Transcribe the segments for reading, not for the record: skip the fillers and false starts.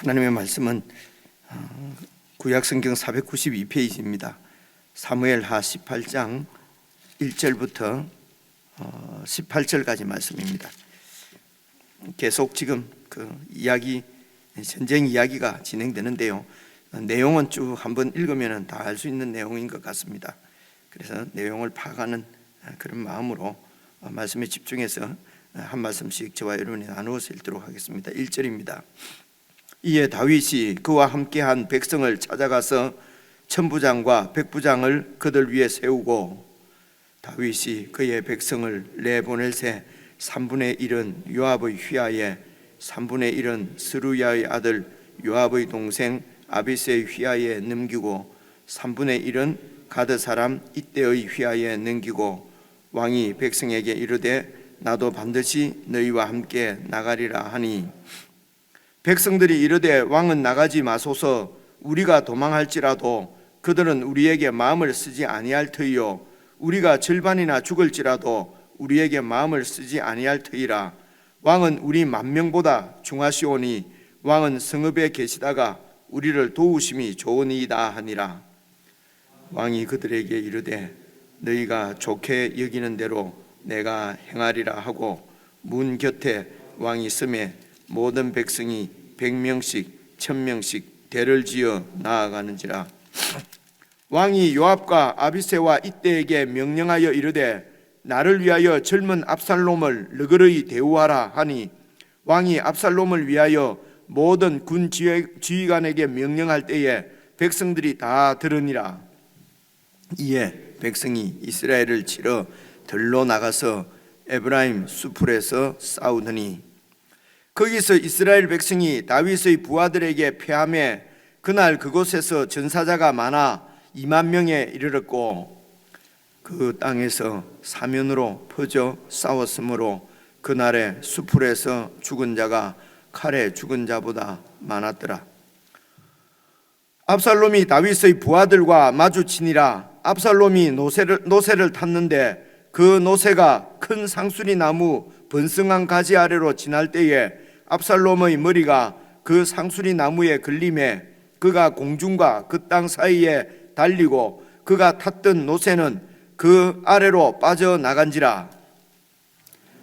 하나님의 말씀은 구약성경 492페이지입니다. 사무엘하 18장 1절부터 18절까지 말씀입니다. 계속 지금 전쟁 이야기가 진행되는데요. 내용은 쭉 한번 읽으면 다 알 수 있는 내용인 것 같습니다. 그래서 내용을 파악하는 그런 마음으로 말씀에 집중해서 한 말씀씩 저와 여러분이 나누어서 읽도록 하겠습니다. 1절입니다. 이에 다윗이 그와 함께한 백성을 찾아가서 천부장과 백부장을 그들 위에 세우고 다윗이 그의 백성을 내보낼 새 3분의 1은 요압의 휘하에 3분의 1은 스루야의 아들 요압의 동생 아비새의 휘하에 넘기고 3분의 1은 가드 사람 이때의 휘하에 넘기고 왕이 백성에게 이르되 나도 반드시 너희와 함께 나가리라 하니 백성들이 이르되 왕은 나가지 마소서 우리가 도망할지라도 그들은 우리에게 마음을 쓰지 아니할 터이요 우리가 절반이나 죽을지라도 우리에게 마음을 쓰지 아니할 터이라 왕은 우리 만명보다 중하시오니 왕은 성읍에 계시다가 우리를 도우심이 좋으니이다 하니라. 왕이 그들에게 이르되 너희가 좋게 여기는 대로 내가 행하리라 하고 문 곁에 왕이 서매 모든 백성이 100명씩 1000명씩 대를 지어 나아가는지라. 왕이 요압과 아비새와 이때에게 명령하여 이르되 나를 위하여 젊은 압살롬을 너그러이 대우하라 하니 왕이 압살롬을 위하여 모든 군 지휘관에게 명령할 때에 백성들이 다 들으니라. 이에 백성이 이스라엘을 치러 들로 나가서 에브라임 수풀에서 싸우더니 거기서 이스라엘 백성이 다윗의 부하들에게 패하매 그날 그곳에서 전사자가 많아 2만 명에 이르렀고 그 땅에서 사면으로 퍼져 싸웠으므로 그날에 수풀에서 죽은 자가 칼에 죽은 자보다 많았더라. 압살롬이 다윗의 부하들과 마주치니라. 압살롬이 노새를 탔는데 그 노새가 큰 상수리 나무 번성한 가지 아래로 지날 때에 압살롬의 머리가 그 상수리 나무에 걸림에 그가 공중과 그 땅 사이에 달리고 그가 탔던 노새는 그 아래로 빠져나간지라.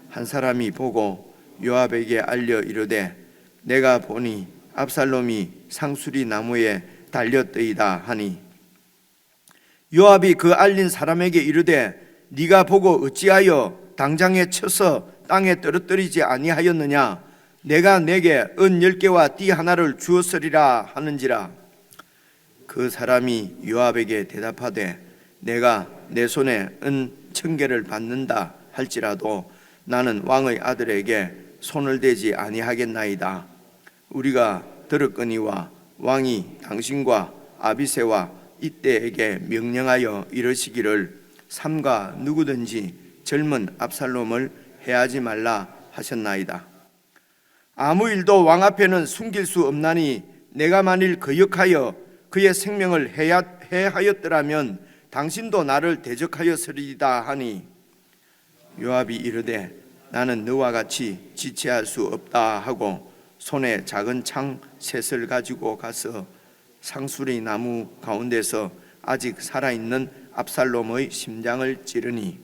한 사람이 보고 요압에게 알려 이르되 내가 보니 압살롬이 상수리 나무에 달렸더이다 하니 요압이 그 알린 사람에게 이르되 네가 보고 어찌하여 당장에 쳐서 땅에 떨어뜨리지 아니하였느냐 내가 내게 은 10개와 띠 하나를 주었으리라 하는지라. 그 사람이 요압에게 대답하되 내가 내 손에 은 1000개를 받는다 할지라도 나는 왕의 아들에게 손을 대지 아니하겠나이다. 우리가 들었거니와 왕이 당신과 아비새와 이때에게 명령하여 이르시기를 삼가 누구든지 젊은 압살롬을 해하지 말라 하셨나이다. 아무 일도 왕 앞에는 숨길 수 없나니 내가 만일 거역하여 그의 생명을 해하였더라면 당신도 나를 대적하였으리이다 하니 요압이 이르되 나는 너와 같이 지체할 수 없다 하고 손에 작은 창 셋을 가지고 가서 상수리 나무 가운데서 아직 살아있는 압살롬의 심장을 찌르니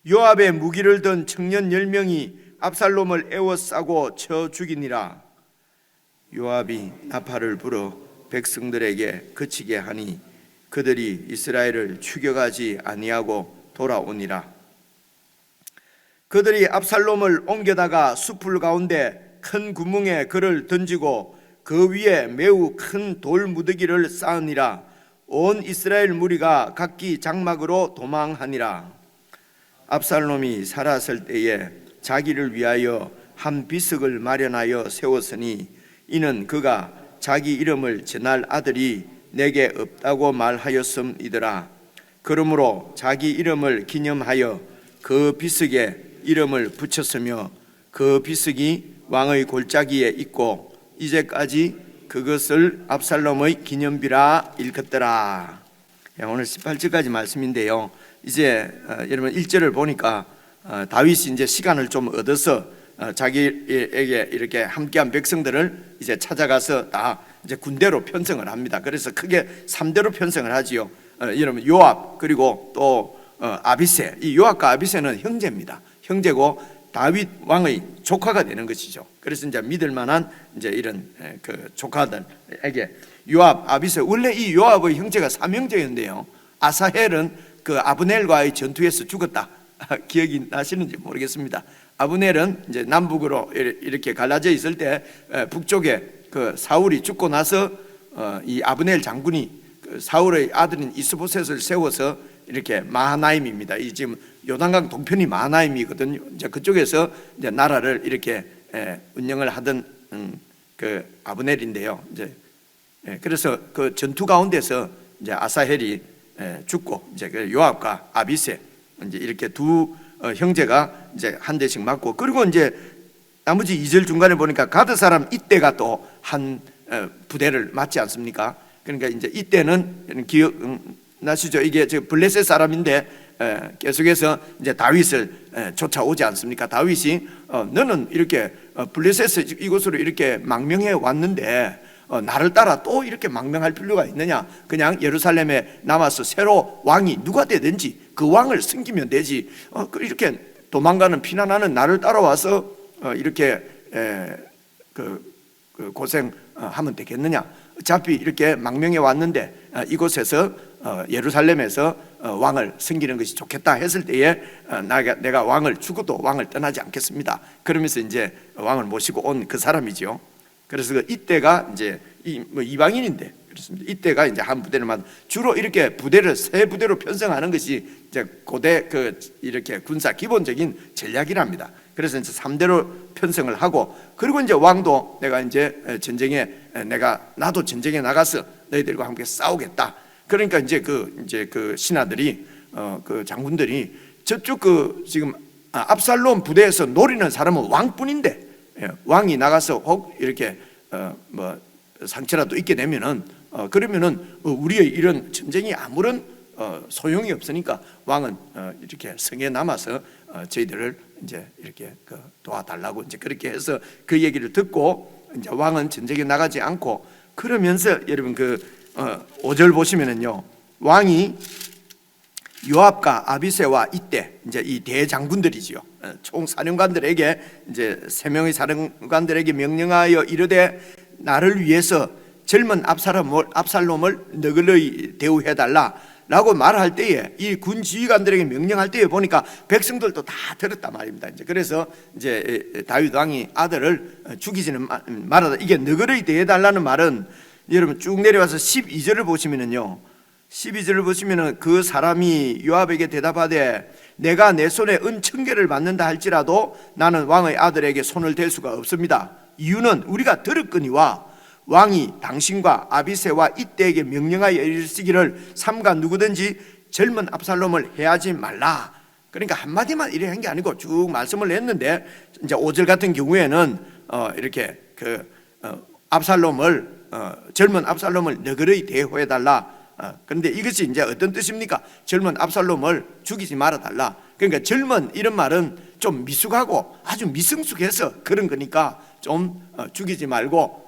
요압의 무기를 든 청년 10명이 압살롬을 에워싸고 쳐 죽이니라. 요압이 나팔을 불어 백성들에게 그치게 하니 그들이 이스라엘을 추격하지 아니하고 돌아오니라. 그들이 압살롬을 옮겨다가 숲풀 가운데 큰 구멍에 그를 던지고 그 위에 매우 큰 돌 무더기를 쌓으니라. 온 이스라엘 무리가 각기 장막으로 도망하니라. 압살롬이 살았을 때에 자기를 위하여 한 비석을 마련하여 세웠으니 이는 그가 자기 이름을 전할 아들이 내게 없다고 말하였음이더라. 그러므로 자기 이름을 기념하여 그 비석에 이름을 붙였으며 그 비석이 왕의 골짜기에 있고 이제까지 그것을 압살롬의 기념비라 일컫더라. 오늘 18절까지 말씀인데요. 이제 여러분 1절을 보니까 다윗이 이제 시간을 좀 얻어서 자기에게 이렇게 함께한 백성들을 이제 찾아가서 다 이제 군대로 편성을 합니다. 그래서 크게 3대로 편성을 하지요. 여러분 요압 그리고 또 아비새. 이 요압과 아비새는 형제입니다. 형제고 다윗 왕의 조카가 되는 것이죠. 그래서 이제 믿을 만한 이제 이런 그 조카들에게 요압, 아비새. 원래 이 요압의 형제가 3형제였는데요. 아사헬은 그 아브넬과의 전투에서 죽었다. 기억이 나시는지 모르겠습니다. 아브넬은 이제 남북으로 이렇게 갈라져 있을 때 북쪽에 그 사울이 죽고 나서 이 아브넬 장군이 그 사울의 아들인 이스보셋을 세워서 이렇게 마하나임입니다. 이 지금 요단강 동편이 마하나임이거든요. 이제 그쪽에서 이제 나라를 이렇게 운영을 하던 그 아브넬인데요. 이제 그래서 그 전투 가운데서 이제 아사헬이 죽고 이제 그 요압과 아비새 이제 이렇게 두 형제가 이제 한 대씩 맞고, 그리고 이제 나머지 2절 중간에 보니까 가드 사람 이때가 또 한 부대를 맞지 않습니까? 그러니까 이제 이때는 기억 나시죠? 이게 저 블레셋 사람인데 계속해서 이제 다윗을 쫓아오지 않습니까? 다윗이 너는 이렇게 블레셋 이곳으로 이렇게 망명해 왔는데 나를 따라 또 이렇게 망명할 필요가 있느냐? 그냥 예루살렘에 남아서 새로 왕이 누가 되든지 그 왕을 섬기면 되지. 이렇게 도망가는 피난하는 나를 따라와서 이렇게 그 고생하면 되겠느냐? 어차피 이렇게 망명해 왔는데 이곳에서 예루살렘에서 왕을 섬기는 것이 좋겠다 했을 때에 내가 왕을 죽어도 왕을 떠나지 않겠습니다. 그러면서 이제 왕을 모시고 온 그 사람이죠. 그래서 이때가 이제 이방인인데 그렇습니다. 이때가 이제 한 부대를 주로 이렇게 부대를 세 부대로 편성하는 것이 이제 고대 그 이렇게 군사 기본적인 전략이랍니다. 그래서 이제 3대로 편성을 하고, 그리고 이제 왕도 내가 이제 전쟁에 나도 전쟁에 나가서 너희들과 함께 싸우겠다. 그러니까 이제 그 신하들이 그 장군들이 저쪽 그 지금 압살롬 부대에서 노리는 사람은 왕뿐인데 왕이 나가서 혹 이렇게 뭐 상처라도 입게 되면은 그러면은 우리의 이런 전쟁이 아무런 소용이 없으니까 왕은 이렇게 성에 남아서 저희들을 이제 이렇게 도와달라고 이제 그렇게 해서 그 얘기를 듣고 이제 왕은 전쟁에 나가지 않고, 그러면서 여러분 그 5절 보시면은요, 왕이 요압과 아비새와 이때 이제 이 대장군들이지요. 총 사령관들에게 이제 3명의 사령관들에게 명령하여 이르되 나를 위해서 젊은 압살롬을 너희를 대우해 달라라고 말할 때에 이 군 지휘관들에게 명령할 때에 보니까 백성들도 다 들었단 말입니다. 이제 그래서 이제 다윗 왕이 아들을 죽이지는 말아다. 이게 너희를 대해 달라는 말은 여러분 쭉 내려와서 12절을 보시면은요. 12절을 보시면은 그 사람이 요압에게 대답하되 내가 내 손에 은 1000개를 받는다 할지라도 나는 왕의 아들에게 손을 댈 수가 없습니다. 이유는 우리가 들었거니와 왕이 당신과 아비새와 이때에게 명령하여 이르시기를 삼가 누구든지 젊은 압살롬을 해하지 말라. 그러니까 한마디만 이래 한 게 아니고 쭉 말씀을 했는데 이제 5절 같은 경우에는 이렇게 압살롬을 젊은 압살롬을 너그러이 대우해 달라. 그런데 이것이 이제 어떤 뜻입니까? 젊은 압살롬을 죽이지 말아 달라. 그러니까 젊은 이런 말은 좀 미숙하고 아주 미성숙해서 그런 거니까 좀 죽이지 말고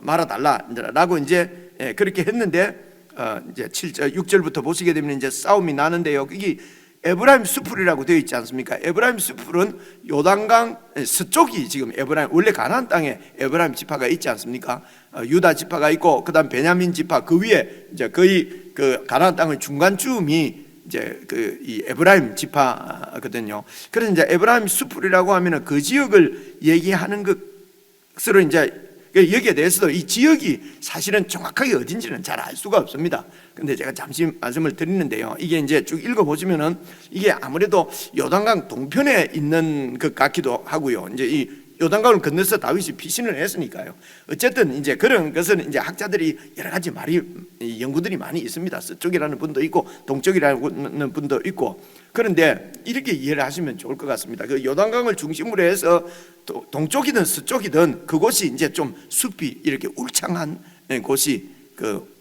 말아 달라라고 이제 그렇게 했는데 이제 7절 6절부터 보시게 되면 이제 싸움이 나는데요. 이게 에브라임 수풀이라고 되어 있지 않습니까? 에브라임 수풀은 요단강 서쪽이 지금 에브라임, 원래 가나안 땅에 에브라임 지파가 있지 않습니까? 유다 지파가 있고 그다음 베냐민 지파, 그 위에 이제 거의 그 가나안 땅의 중간쯤이 이제 이 에브라임 지파거든요. 그래서 이제 에브라임 수풀이라고 하면은 그 지역을 얘기하는 것으로 이제 여기에 대해서도 이 지역이 사실은 정확하게 어딘지는 잘 알 수가 없습니다. 근데 제가 잠시 말씀을 드리는데요, 이게 이제 쭉 읽어보시면은 이게 아무래도 요단강 동편에 있는 것 같기도 하고요. 이제 이 요단강을 건너서 다윗이 피신을 했으니까요. 어쨌든 이제 그런 것은 이제 학자들이 여러 가지 연구들이 많이 있습니다. 서쪽이라는 분도 있고 동쪽이라는 분도 있고. 그런데 이렇게 이해를 하시면 좋을 것 같습니다. 그 요단강을 중심으로 해서 동쪽이든 서쪽이든 그곳이 이제 좀 숲이 이렇게 울창한 곳이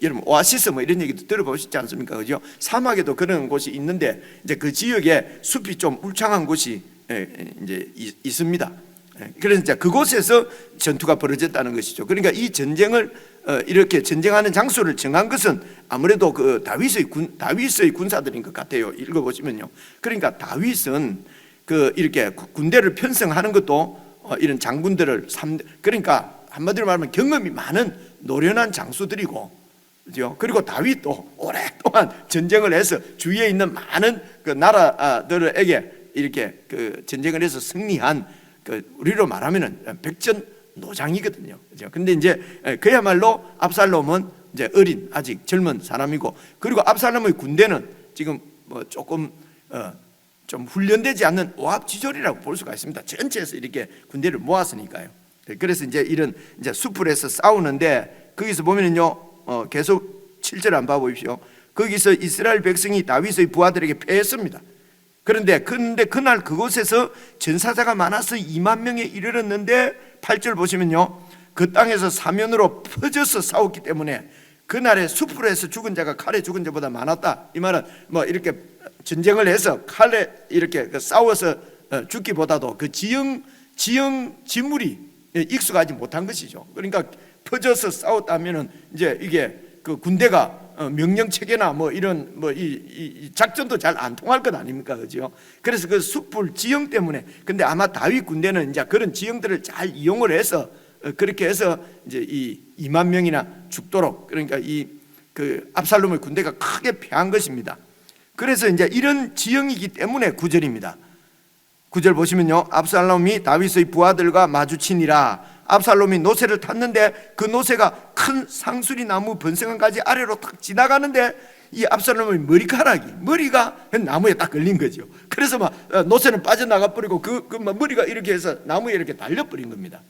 여러분 오아시스 뭐 이런 얘기도 들어보시지 않습니까? 그죠? 사막에도 그런 곳이 있는데 이제 그 지역에 숲이 좀 울창한 곳이 이제 있습니다. 그래서 이제 그곳에서 전투가 벌어졌다는 것이죠. 그러니까 이 전쟁을 이렇게 전쟁하는 장소를 정한 것은 아무래도 그 다윗의 군사들인 것 같아요. 읽어보시면요. 그러니까 다윗은 그 이렇게 군대를 편성하는 것도 이런 장군들을 그러니까 한마디로 말하면 경험이 많은 노련한 장수들이고, 그죠? 그리고 다윗도 오랫동안 전쟁을 해서 주위에 있는 많은 그 나라들에게 이렇게 그 전쟁을 해서 승리한 그 우리로 말하면은 백전노장이거든요. 그죠? 근데 이제 그야말로 압살롬은 이제 어린 아직 젊은 사람이고, 그리고 압살롬의 군대는 지금 뭐 조금 좀 훈련되지 않는 오합지졸이라고 볼 수가 있습니다. 전체에서 이렇게 군대를 모았으니까요. 그래서 이제 이런 이제 숲을에서 싸우는데, 거기서 보면은요, 계속 7절 안 봐보십시오. 거기서 이스라엘 백성이 다윗의 부하들에게 패했습니다. 그런데 그날 그곳에서 전사자가 많아서 2만 명에 이르렀는데 8절 보시면요, 그 땅에서 사면으로 퍼져서 싸웠기 때문에 그날에 숲을에서 죽은 자가 칼에 죽은 자보다 많았다. 이 말은 이렇게 전쟁을 해서 칼에 이렇게 싸워서 죽기보다도 그 지물이 익숙하지 못한 것이죠. 그러니까 퍼져서 싸웠다면은 이제 이게 그 군대가 명령 체계나 이런 이 작전도 잘 안 통할 것 아닙니까, 그죠? 그래서 그 숲을 지형 때문에, 근데 아마 다윗 군대는 이제 그런 지형들을 잘 이용을 해서 그렇게 해서 이제 이 2만 명이나 죽도록, 그러니까 그 압살롬의 군대가 크게 패한 것입니다. 그래서 이제 이런 지형이기 때문에 9절입니다. 9절 보시면요, 압살롬이 다윗의 부하들과 마주치니라. 압살롬이 노새를 탔는데 그 노새가 큰 상수리 나무 번성한 가지 아래로 딱 지나가는데 이 압살롬의 머리가 나무에 딱 걸린 거죠. 그래서 막 노새는 빠져나가 버리고 그 머리가 이렇게 해서 나무에 이렇게 달려버린 겁니다.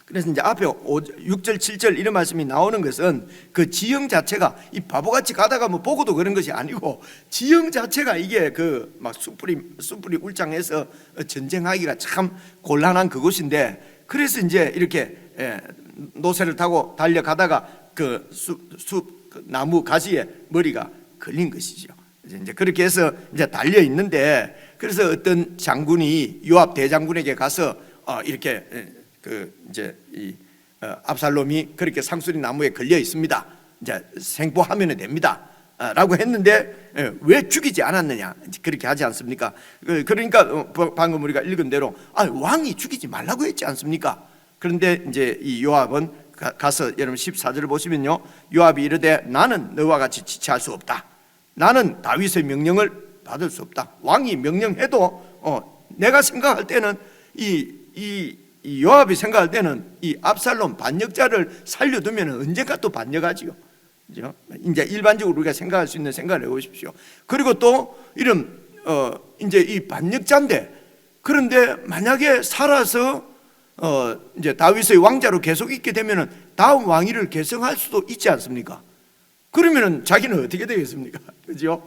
그래서 이제 앞에 6절 7절 이런 말씀이 나오는 것은 그 지형 자체가 이 바보같이 가다가 보고도 그런 것이 아니고, 지형 자체가 이게 그 막 숯불이 울창해서 전쟁하기가 참 곤란한 그곳인데, 그래서 이제 이렇게 노새를 타고 달려가다가 그 나무 가지에 머리가 걸린 것이죠. 이제 그렇게 해서 이제 달려 있는데, 그래서 어떤 장군이 요압 대장군에게 가서 이렇게 이제 이 압살롬이 그렇게 상수리 나무에 걸려 있습니다. 이제 생포하면 됩니다. 라고 했는데 왜 죽이지 않았느냐, 그렇게 하지 않습니까? 그러니까 방금 우리가 읽은 대로 왕이 죽이지 말라고 했지 않습니까? 그런데 이제 이 요압은 가서 여러분 14절을 보시면요, 요압이 이르되 나는 너와 같이 지체할 수 없다. 나는 다윗의 명령을 받을 수 없다. 왕이 명령해도 내가 생각할 때는 이 요압이 생각할 때는 이 압살롬 반역자를 살려두면 언젠가 또 반역하지요. 그죠? 이제 일반적으로 우리가 생각할 수 있는 생각을 해보십시오. 그리고 또 이런 이제 이 반역자인데, 그런데 만약에 살아서 이제 다윗의 왕자로 계속 있게 되면은 다음 왕위를 계승할 수도 있지 않습니까? 그러면은 자기는 어떻게 되겠습니까? 그죠?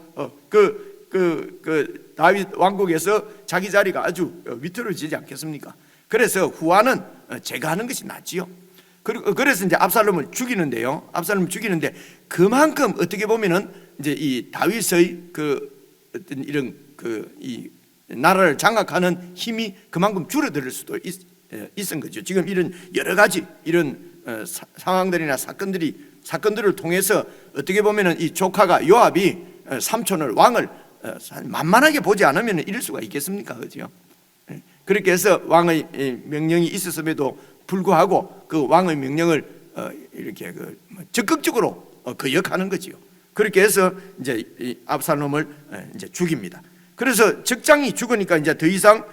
그 다윗 왕국에서 자기 자리가 아주 위태로워지지 않겠습니까? 그래서 후환은 제가 하는 것이 낫지요. 그래서 이제 압살롬을 죽이는데요. 압살롬을 죽이는데 그만큼 어떻게 보면은 이제 이 다윗의 그 어떤 이런 이 나라를 장악하는 힘이 그만큼 줄어들 수도 있은 거죠. 지금 이런 여러 가지 이런 상황들이나 사건들을 통해서 어떻게 보면은 이 조카가 요압이 삼촌을 왕을 만만하게 보지 않으면 이럴 수가 있겠습니까, 그죠? 그렇게 해서 왕의 명령이 있었음에도 불구하고 그 왕의 명령을 이렇게 적극적으로 거역하는 거지요. 그렇게 해서 이제 이 압살롬을 이제 죽입니다. 그래서 적장이 죽으니까 이제 더 이상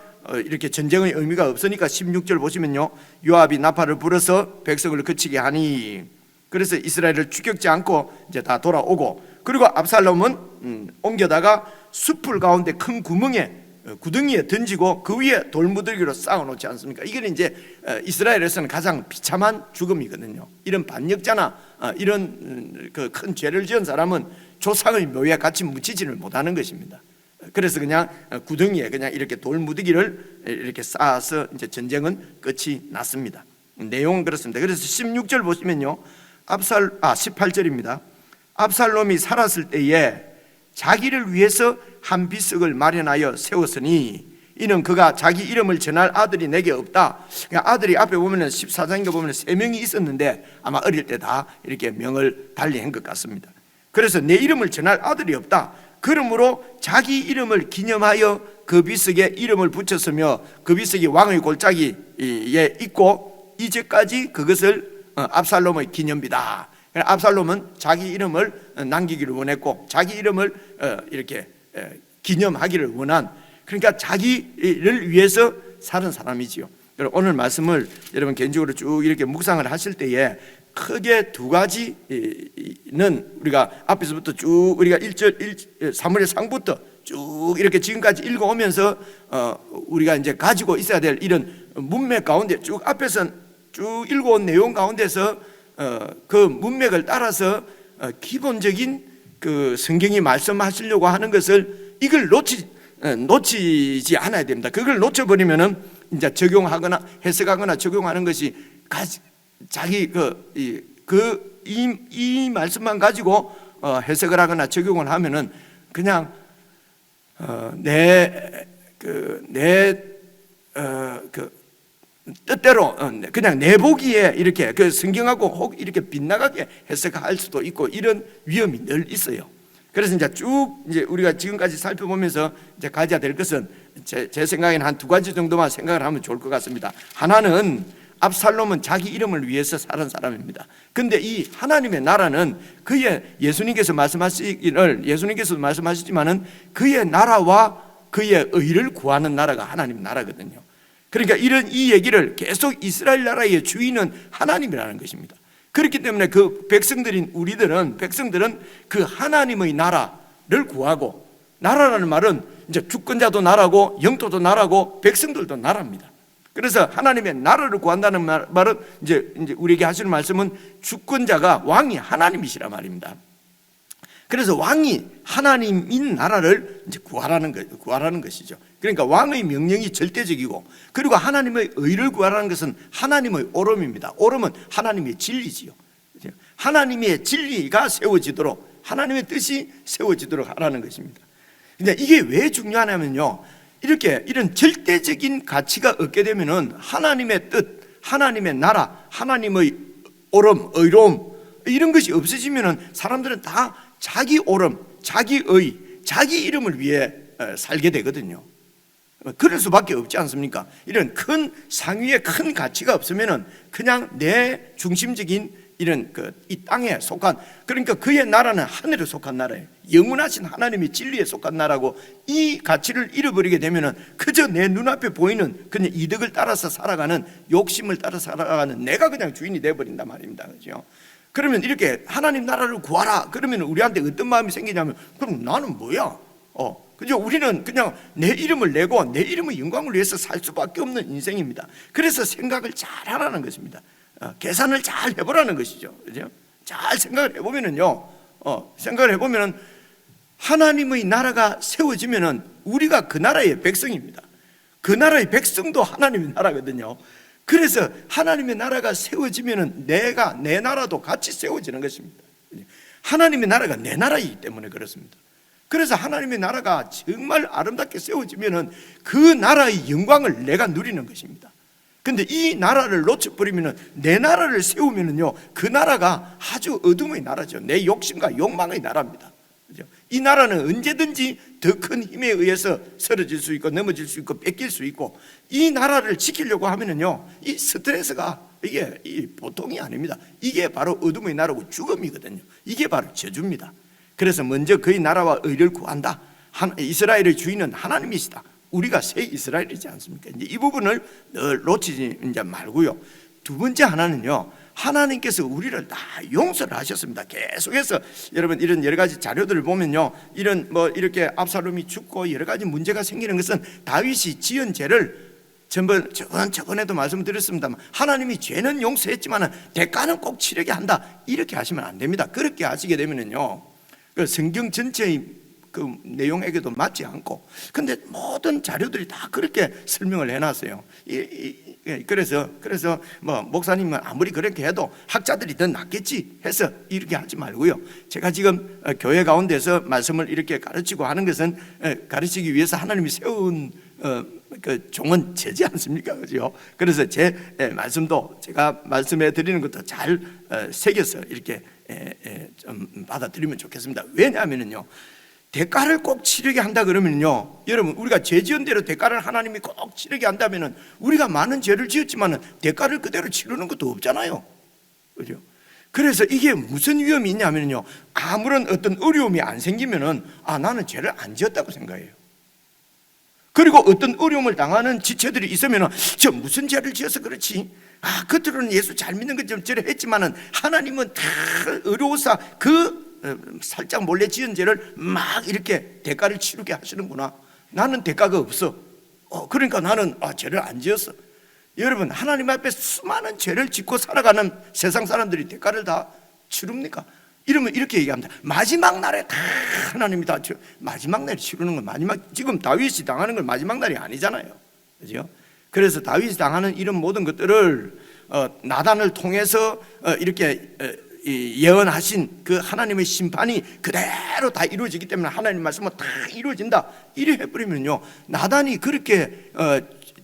이렇게 전쟁의 의미가 없으니까 16절 보시면요, 요압이 나팔을 불어서 백성을 그치게 하니, 그래서 이스라엘을 추격지 않고 이제 다 돌아오고, 그리고 압살롬은 옮겨다가 숲을 가운데 큰 구덩이에 던지고 그 위에 돌무더기로 쌓아놓지 않습니까? 이게 이제 이스라엘에서는 가장 비참한 죽음이거든요. 이런 반역자나 이런 그 큰 죄를 지은 사람은 조상의 묘에 같이 묻히지를 못하는 것입니다. 그래서 그냥 구덩이에 그냥 이렇게 돌무더기를 이렇게 쌓아서 이제 전쟁은 끝이 났습니다. 내용은 그렇습니다. 그래서 16절 보시면요, 18절입니다. 압살롬이 살았을 때에 자기를 위해서 한 비석을 마련하여 세웠으니 이는 그가 자기 이름을 전할 아들이 내게 없다. 그러니까 아들이 앞에 보면은 14장인가 보면은 3명이 있었는데 아마 어릴 때 다 이렇게 명을 달리 한 것 같습니다. 그래서 내 이름을 전할 아들이 없다. 그러므로 자기 이름을 기념하여 그 비석에 이름을 붙였으며 그 비석이 왕의 골짜기에 있고 이제까지 그것을 압살롬의 기념비다. 압살롬은 자기 이름을 남기기를 원했고 자기 이름을 이렇게 기념하기를 원한, 그러니까 자기를 위해서 사는 사람이지요. 오늘 말씀을 여러분 개인적으로 쭉 이렇게 묵상을 하실 때에 크게 두 가지는 우리가 앞에서부터 쭉 우리가 1절 사무엘 상부터 쭉 이렇게 지금까지 읽어오면서 우리가 이제 가지고 있어야 될 이런 문맥 가운데 쭉 앞에서 쭉 읽어온 내용 가운데서 그 문맥을 따라서 기본적인 그 성경이 말씀하시려고 하는 것을 이걸 놓치지 않아야 됩니다. 그걸 놓쳐버리면은 이제 적용하거나 해석하거나 적용하는 것이 자기 이 말씀만 가지고 해석을 하거나 적용을 하면은 그냥 내 뜻대로 그냥 내 보기에 이렇게 그 성경하고 혹 이렇게 빗나가게 해석할 수도 있고 이런 위험이 늘 있어요. 그래서 이제 쭉 이제 우리가 지금까지 살펴보면서 이제 가져야 될 것은 제 생각에는 한 두 가지 정도만 생각을 하면 좋을 것 같습니다. 하나는 압살롬은 자기 이름을 위해서 사는 사람입니다. 근데 이 하나님의 나라는 그의 예수님께서 말씀하시지만은 그의 나라와 그의 의를 구하는 나라가 하나님 나라거든요. 그러니까 이 얘기를 계속 이스라엘 나라의 주인은 하나님이라는 것입니다. 그렇기 때문에 그 백성들은 그 하나님의 나라를 구하고, 나라라는 말은 이제 주권자도 나라고 영토도 나라고 백성들도 나라입니다. 그래서 하나님의 나라를 구한다는 말은 이제 우리에게 하시는 말씀은 주권자가 왕이 하나님이시라 말입니다. 그래서 왕이 하나님인 나라를 이제 구하라는 것이죠. 그러니까 왕의 명령이 절대적이고, 그리고 하나님의 의를 구하라는 것은 하나님의 옳음입니다. 옳음은 하나님의 진리지요. 하나님의 진리가 세워지도록, 하나님의 뜻이 세워지도록 하라는 것입니다. 근데 이게 왜 중요하냐면요, 이런 절대적인 가치가 없게 되면은 하나님의 뜻, 하나님의 나라, 하나님의 옳음, 의로움 이런 것이 없어지면은 사람들은 다 자기 옳음, 자기 의, 자기 이름을 위해 살게 되거든요. 그럴 수밖에 없지 않습니까? 이런 큰 상위에 큰 가치가 없으면은 그냥 내 중심적인 이런 이 땅에 속한, 그러니까 그의 나라는 하늘에 속한 나라예요. 영원하신 하나님의 진리에 속한 나라고, 이 가치를 잃어버리게 되면은 그저 내 눈앞에 보이는 그냥 이득을 따라서 살아가는, 욕심을 따라서 살아가는 내가 그냥 주인이 되어버린단 말입니다. 그죠? 그러면 이렇게 하나님 나라를 구하라 그러면 우리한테 어떤 마음이 생기냐면, 그럼 나는 뭐야? 그죠? 우리는 그냥 내 이름을 내고 내 이름의 영광을 위해서 살 수밖에 없는 인생입니다. 그래서 생각을 잘 하라는 것입니다. 계산을 잘 해보라는 것이죠. 그죠? 잘 생각을 해보면은요, 생각을 해보면은 하나님의 나라가 세워지면은 우리가 그 나라의 백성입니다. 그 나라의 백성도 하나님의 나라거든요. 그래서 하나님의 나라가 세워지면은 내 나라도 같이 세워지는 것입니다. 하나님의 나라가 내 나라이기 때문에 그렇습니다. 그래서 하나님의 나라가 정말 아름답게 세워지면은 그 나라의 영광을 내가 누리는 것입니다. 근데 이 나라를 놓쳐버리면은, 내 나라를 세우면은요, 그 나라가 아주 어둠의 나라죠. 내 욕심과 욕망의 나라입니다. 그죠? 이 나라는 언제든지 더 큰 힘에 의해서 쓰러질 수 있고 넘어질 수 있고 뺏길 수 있고, 이 나라를 지키려고 하면은요, 이 스트레스가 이게 보통이 아닙니다. 이게 바로 어둠의 나라고 죽음이거든요. 이게 바로 저주입니다. 그래서 먼저 그의 나라와 의를 구한다. 이스라엘의 주인은 하나님이시다. 우리가 새 이스라엘이지 않습니까? 이제 이 부분을 늘 놓치지 이제 말고요. 두 번째 하나는요, 하나님께서 우리를 다 용서를 하셨습니다. 계속해서 여러분 이런 여러 가지 자료들을 보면요, 이런 이렇게 압살롬이 죽고 여러 가지 문제가 생기는 것은 다윗이 지은 죄를 저번에도 말씀드렸습니다만, 하나님이 죄는 용서했지만 대가는 꼭 치르게 한다, 이렇게 하시면 안 됩니다. 그렇게 하시게 되면은요, 그 성경 전체의 그 내용에게도 맞지 않고, 근데 모든 자료들이 다 그렇게 설명을 해놨어요. 그래서 목사님은 아무리 그렇게 해도 학자들이 더 낫겠지 해서 이렇게 하지 말고요. 제가 지금 교회 가운데서 말씀을 이렇게 가르치고 하는 것은 가르치기 위해서 하나님이 세운 그 종은 죄지 않습니까? 그죠? 그래서 제 말씀도 제가 말씀해 드리는 것도 잘 새겨서 이렇게 좀 받아들이면 좋겠습니다. 왜냐하면요, 대가를 꼭 치르게 한다 그러면요, 여러분, 우리가 죄 지은 대로 대가를 하나님이 꼭 치르게 한다면은 우리가 많은 죄를 지었지만은 대가를 그대로 치르는 것도 없잖아요. 그죠? 그래서 이게 무슨 위험이 있냐면요, 아무런 어떤 어려움이 안 생기면은 나는 죄를 안 지었다고 생각해요. 그리고 어떤 어려움을 당하는 지체들이 있으면은 저 무슨 죄를 지어서 그렇지? 겉으로는 예수 잘 믿는 것 좀 저래 했지만은 하나님은 다 어려워서 살짝 몰래 지은 죄를 막 이렇게 대가를 치르게 하시는구나. 나는 대가가 없어. 그러니까 나는 죄를 안 지었어. 여러분, 하나님 앞에 수많은 죄를 짓고 살아가는 세상 사람들이 대가를 다 치릅니까? 이러면 이렇게 얘기합니다. 마지막 날에 다 하나님이 다 마지막 날에 치르는 건 지금 다윗이 당하는 건 마지막 날이 아니잖아요. 그죠? 그래서 다윗이 당하는 이런 모든 것들을 나단을 통해서 이렇게 예언하신 그 하나님의 심판이 그대로 다 이루어지기 때문에 하나님 말씀은 다 이루어진다. 이래 해버리면요, 나단이 그렇게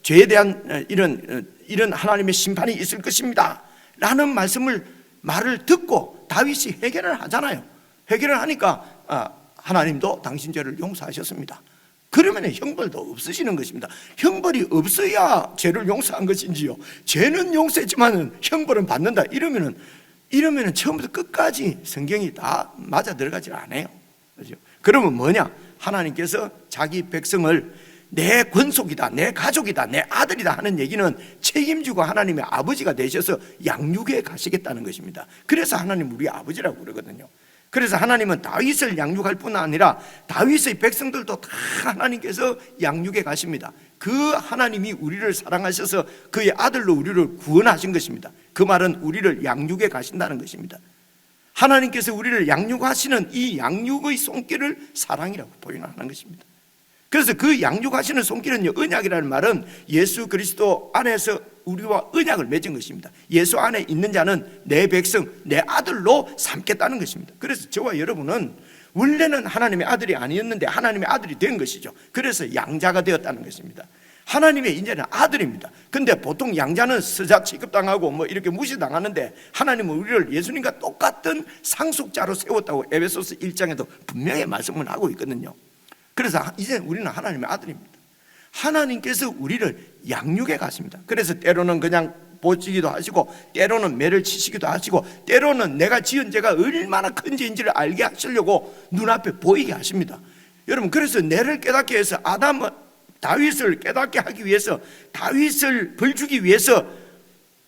죄에 대한 이런 하나님의 심판이 있을 것입니다 라는 말을 듣고 다윗이 해결을 하잖아요. 해결을 하니까 하나님도 당신 죄를 용서하셨습니다. 그러면 형벌도 없으시는 것입니다. 형벌이 없어야 죄를 용서한 것인지요, 죄는 용서했지만 형벌은 받는다, 이러면은 처음부터 끝까지 성경이 다 맞아 들어가지 않아요. 그렇죠? 그러면 뭐냐? 하나님께서 자기 백성을 내 권속이다, 내 가족이다, 내 아들이다 하는 얘기는 책임지고 하나님의 아버지가 되셔서 양육해 가시겠다는 것입니다. 그래서 하나님 우리 아버지라고 그러거든요. 그래서 하나님은 다윗을 양육할 뿐 아니라 다윗의 백성들도 다 하나님께서 양육해 가십니다. 그 하나님이 우리를 사랑하셔서 그의 아들로 우리를 구원하신 것입니다. 그 말은 우리를 양육해 가신다는 것입니다. 하나님께서 우리를 양육하시는 이 양육의 손길을 사랑이라고 표현하는 것입니다. 그래서 그 양육하시는 손길은요, 언약이라는 말은 예수 그리스도 안에서 우리와 언약을 맺은 것입니다. 예수 안에 있는 자는 내 백성, 내 아들로 삼겠다는 것입니다. 그래서 저와 여러분은 원래는 하나님의 아들이 아니었는데 하나님의 아들이 된 것이죠. 그래서 양자가 되었다는 것입니다. 하나님의 이제는 아들입니다. 근데 보통 양자는 스자 취급당하고 뭐 이렇게 무시당하는데 하나님은 우리를 예수님과 똑같은 상속자로 세웠다고 에베소서 1장에도 분명히 말씀을 하고 있거든요. 그래서 이제 우리는 하나님의 아들입니다. 하나님께서 우리를 양육해 가십니다. 그래서 때로는 그냥 보시기도 하시고, 때로는 매를 치시기도 하시고, 때로는 내가 지은 죄가 얼마나 큰 죄인지를 알게 하시려고 눈앞에 보이게 하십니다. 여러분, 그래서 내를 깨닫게 해서 다윗을 깨닫게 하기 위해서, 다윗을 벌주기 위해서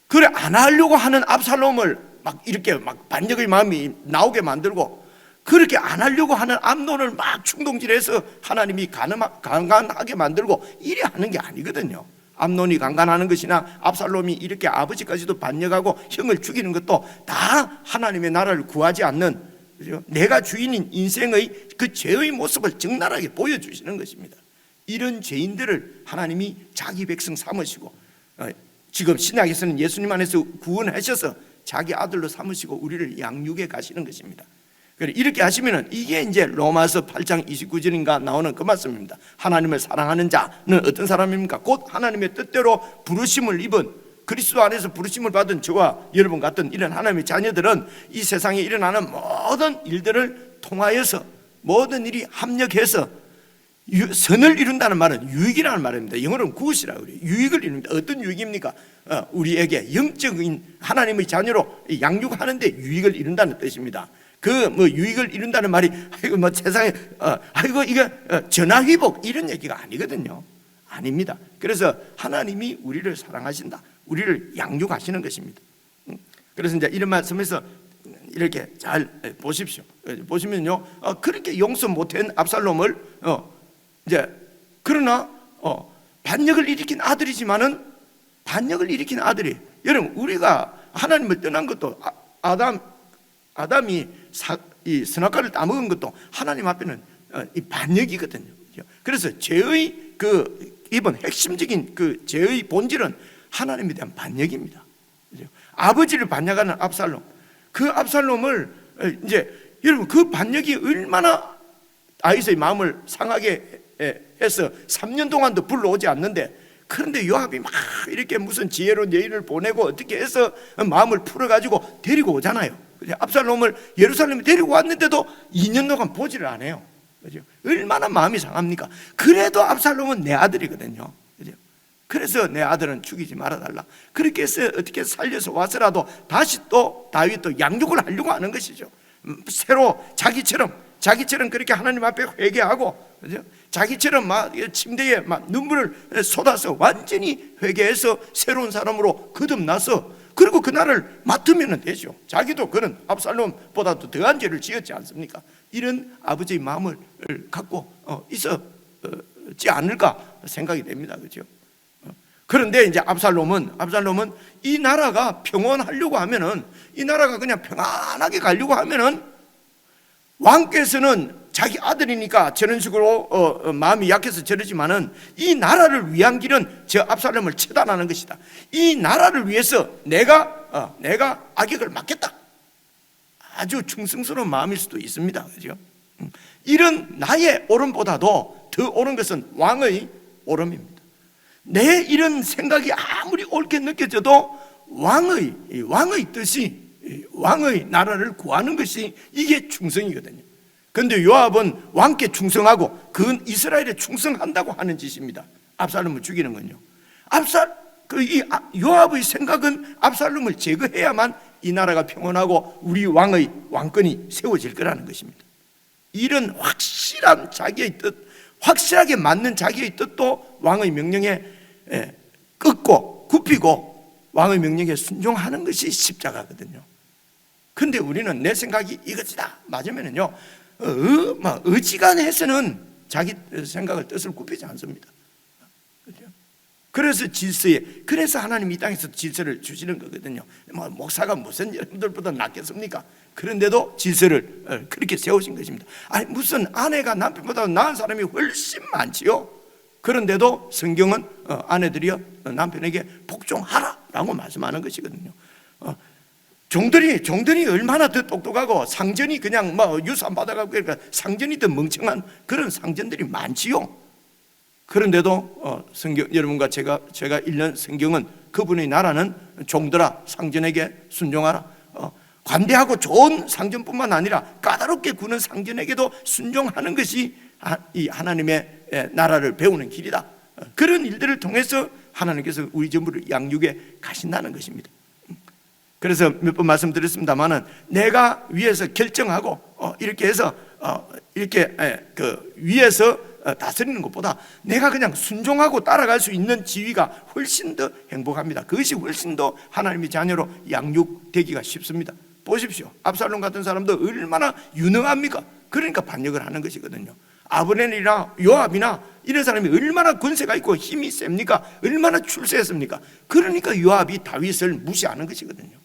그래 안 하려고 하는 압살롬을 막 이렇게 막 반역의 마음이 나오게 만들고, 그렇게 안 하려고 하는 암논을 막 충동질해서 하나님이 강간하게 만들고 이래 하는 게 아니거든요. 암논이 강간하는 것이나 압살롬이 이렇게 아버지까지도 반역하고 형을 죽이는 것도 다 하나님의 나라를 구하지 않는, 그렇죠? 내가 주인인 인생의 그 죄의 모습을 적나라하게 보여주시는 것입니다. 이런 죄인들을 하나님이 자기 백성 삼으시고, 지금 신약에서는 예수님 안에서 구원하셔서 자기 아들로 삼으시고 우리를 양육해 가시는 것입니다. 이렇게 하시면은 이게 이제 로마서 8장 29절인가 나오는 그 말씀입니다. 하나님을 사랑하는 자는 어떤 사람입니까? 곧 하나님의 뜻대로 부르심을 입은, 그리스도 안에서 부르심을 받은 저와 여러분 같은 이런 하나님의 자녀들은 이 세상에 일어나는 모든 일들을 통하여서, 모든 일이 합력해서 선을 이룬다는 말은 유익이라는 말입니다. 영어로는 굿이라고 그래요. 유익을 이룹니다. 어떤 유익입니까? 우리에게 영적인 하나님의 자녀로 양육하는데 유익을 이룬다는 뜻입니다. 유익을 이룬다는 말이 세상에 이게 전화위복 이런 얘기가 아니거든요. 아닙니다. 그래서 하나님이 우리를 사랑하신다, 우리를 양육하시는 것입니다. 그래서 이제 이런 말씀에서 이렇게 잘 보십시오. 보시면요, 그렇게 용서 못한 압살롬을 이제 그러나 반역을 일으킨 아들이지만은, 반역을 일으킨 아들이, 여러분, 우리가 하나님을 떠난 것도 아담이 이 선악과를 따먹은 것도 하나님 앞에는 이 반역이거든요. 그래서 죄의 이번 핵심적인 죄의 본질은 하나님에 대한 반역입니다. 아버지를 반역하는 압살롬, 그 압살롬을 이제 여러분, 그 반역이 얼마나 다윗의 마음을 상하게 해서 3년 동안도 불러오지 않는데, 그런데 요압이 막 이렇게 무슨 지혜로 여인을 보내고 어떻게 해서 마음을 풀어가지고 데리고 오잖아요. 압살롬을 예루살렘에 데리고 왔는데도 2년 동안 보지를 않아요. 그죠? 얼마나 마음이 상합니까? 그래도 압살롬은 내 아들이거든요. 그죠? 그래서 내 아들은 죽이지 말아달라. 그렇게 해서 어떻게 살려서 와서라도 다시 또 다윗도 양육을 하려고 하는 것이죠. 새로 자기처럼 그렇게 하나님 앞에 회개하고, 그죠? 자기처럼 막 침대에 막 눈물을 쏟아서 완전히 회개해서 새로운 사람으로 거듭나서, 그리고 그 날을 맡으면 되죠. 자기도 그런 압살롬보다도 더한 죄를 지었지 않습니까? 이런 아버지의 마음을 갖고 있었지 않을까 생각이 됩니다. 그죠? 그런데 이제 압살롬은 이 나라가 평온하려고 하면은, 이 나라가 그냥 평안하게 가려고 하면은, 왕께서는 자기 아들이니까 저런 식으로 마음이 약해서 저러지만은, 이 나라를 위한 길은 저 압살롬을 처단하는 것이다. 이 나라를 위해서 내가 악역을 맡겠다. 아주 충성스러운 마음일 수도 있습니다. 그죠? 이런 나의 옳음보다도 더 옳은 것은 왕의 옳음입니다. 내 이런 생각이 아무리 옳게 느껴져도 왕의 뜻이, 왕의 나라를 구하는 것이 이게 충성이거든요. 그런데 요압은 왕께 충성하고 그건 이스라엘에 충성한다고 하는 짓입니다. 압살롬을 죽이는 건요. 요압의 생각은 압살롬을 제거해야만 이 나라가 평온하고 우리 왕의 왕권이 세워질 거라는 것입니다. 이런 확실한 자기의 뜻, 확실하게 맞는 자기의 뜻도 왕의 명령에 꺾고 굽히고 왕의 명령에 순종하는 것이 십자가거든요. 근데 우리는 내 생각이 이것이다 맞으면은요, 어지간해서는 자기 생각을 뜻을 굽히지 않습니다. 그렇죠? 그래서 하나님 이 땅에서 질서를 주시는 거거든요. 목사가 무슨 여러분들보다 낫겠습니까? 그런데도 질서를 그렇게 세우신 것입니다. 아니, 무슨 아내가 남편보다 나은 사람이 훨씬 많지요. 그런데도 성경은 아내들이여 남편에게 복종하라라고 말씀하는 것이거든요. 종들이 얼마나 더 똑똑하고 상전이 그냥 유산 받아가고, 그러니까 상전이 더 멍청한 그런 상전들이 많지요. 그런데도 성경, 여러분과 제가 읽는 성경은 그분의 나라는 종들아 상전에게 순종하라, 관대하고 좋은 상전뿐만 아니라 까다롭게 구는 상전에게도 순종하는 것이 이 하나님의 나라를 배우는 길이다. 그런 일들을 통해서 하나님께서 우리 전부를 양육해 가신다는 것입니다. 그래서 몇 번 말씀드렸습니다만은, 내가 위에서 결정하고 이렇게 해서 이렇게 위에서 다스리는 것보다 내가 그냥 순종하고 따라갈 수 있는 지위가 훨씬 더 행복합니다. 그것이 훨씬 더 하나님의 자녀로 양육되기가 쉽습니다. 보십시오. 압살롬 같은 사람도 얼마나 유능합니까? 그러니까 반역을 하는 것이거든요. 아브넬이나 요압이나 이런 사람이 얼마나 권세가 있고 힘이 셉니까? 얼마나 출세했습니까? 그러니까 요압이 다윗을 무시하는 것이거든요.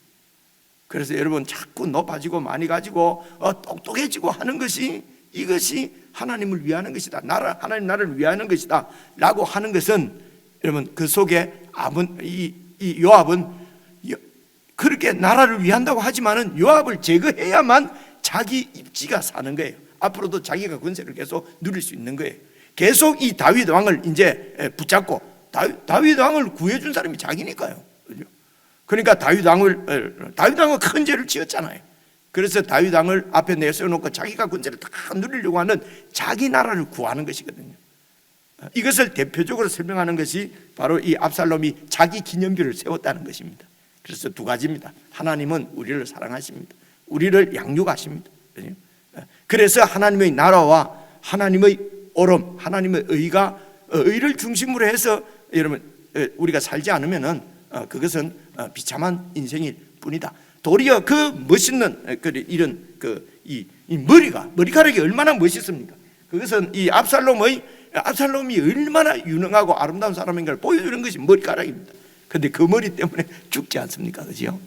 그래서 여러분, 자꾸 높아지고 많이 가지고 똑똑해지고 하는 것이, 이것이 하나님을 위하는 것이다, 하나님 나라를 위하는 것이다 라고 하는 것은, 여러분, 그 속에 이 요압은 그렇게 나라를 위한다고 하지만은 요압을 제거해야만 자기 입지가 사는 거예요. 앞으로도 자기가 권세를 계속 누릴 수 있는 거예요. 계속 이 다윗 왕을 이제 붙잡고, 다윗 왕을 구해준 사람이 자기니까요. 그죠? 그러니까 다윗 왕은 큰 죄를 지었잖아요. 그래서 다윗 왕을 앞에 내세워놓고 자기가 권세를 다 누리려고 하는 자기 나라를 구하는 것이거든요. 이것을 대표적으로 설명하는 것이 바로 이 압살롬이 자기 기념비를 세웠다는 것입니다. 그래서 두 가지입니다. 하나님은 우리를 사랑하십니다. 우리를 양육하십니다. 그래서 하나님의 나라와 하나님의 옳음, 하나님의 의를 중심으로 해서 여러분, 우리가 살지 않으면은 그것은 비참한 인생일 뿐이다. 도리어 그 멋있는 이런 이 머리카락이 얼마나 멋있습니까? 그것은 이 압살롬이 얼마나 유능하고 아름다운 사람인가를 보여주는 것이 머리카락입니다. 그런데 그 머리 때문에 죽지 않습니까? 그죠?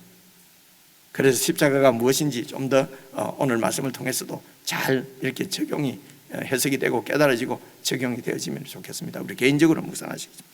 그래서 십자가가 무엇인지 좀 더 오늘 말씀을 통해서도 잘 이렇게 적용이 해석이 되고 깨달아지고 적용이 되어지면 좋겠습니다. 우리 개인적으로 묵상하시겠습니다.